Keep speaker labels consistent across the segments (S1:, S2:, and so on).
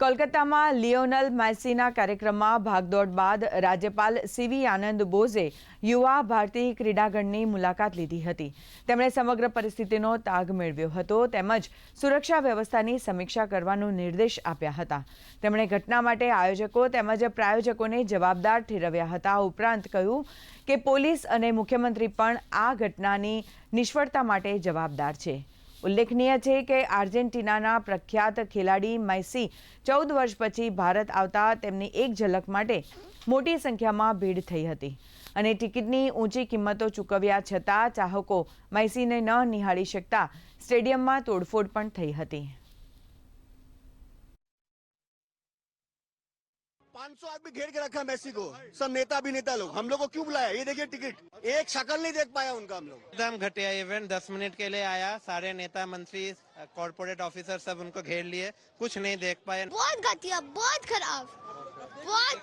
S1: કોલકાતામાં લિયોનલ મેસીના કાર્યક્રમમાં ભાગદોડ બાદ રાજ્યપાલ સીવી આનંદ બોઝે યુવા ભારતીય ક્રીડાગણની મુલાકાત લીધી હતી. તેમણે સમગ્ર પરિસ્થિતિનો તાગ મેળવ્યો હતો તેમજ સુરક્ષા વ્યવસ્થાની સમીક્ષા કરવાનો નિર્દેશ આપ્યા હતા. તેમણે ઘટના માટે આયોજકો તેમજ પ્રાયોજકોને જવાબદાર ઠેરવ્યા હતા. ઉપરાંત કહ્યું કે પોલીસ અને મુખ્યમંત્રી પણ આ ઘટનાની નિષ્ફળતા માટે જવાબદાર છે. ઉલ્લેખનીય છે કે આર્જેન્ટિનાના પ્રખ્યાત ખેલાડી મેસી 14 વર્ષ પછી ભારત આવતા તેમની એક ઝલક માટે મોટી સંખ્યામાં ભીડ થઈ હતી અને ટિકિટની ઊંચી કિંમતો ચૂકવ્યા છતાં ચાહકો મેસીને ન નિહાળી શકતા સ્ટેડિયમમાં તોડફોડ પણ થઈ હતી.
S2: 500 आदमी घेर के रखा मैसी को, सब नेता अभिनेता लोग. हम लोग को क्यों बुलाया? ये देखिए टिकट, एक शक्ल नहीं देख पाया उनका हम लोग.
S3: एकदम घटिया इवेंट. 10 मिनट के लिए आया, सारे नेता मंत्री कॉर्पोरेट ऑफिसर सब उनको घेर लिए, कुछ नहीं देख पाए.
S4: बहुत घटिया, बहुत खराब, बहुत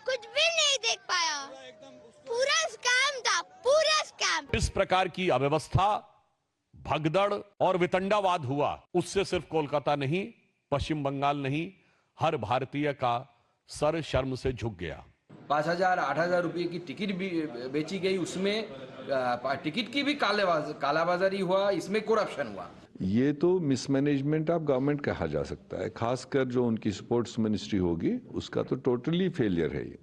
S4: कुछ भी नहीं देख पाया. पूरा स्कैम था, पूरा स्कैम.
S5: इस प्रकार की अव्यवस्था, भगदड़ और वितंडावाद हुआ, उससे सिर्फ कोलकाता नहीं, पश्चिम बंगाल नहीं, हर भारतीय का सर शर्म से झुक गया.
S6: 5,000 8,000 रुपये की टिकट भी बेची गई, उसमें टिकट की भी कालाबाजारी हुआ, इसमें करप्शन हुआ.
S7: ये तो मिसमैनेजमेंट ऑफ गवर्नमेंट कहा जा सकता है. खासकर जो उनकी स्पोर्ट्स मिनिस्ट्री होगी उसका तो टोटली फेलियर है ये.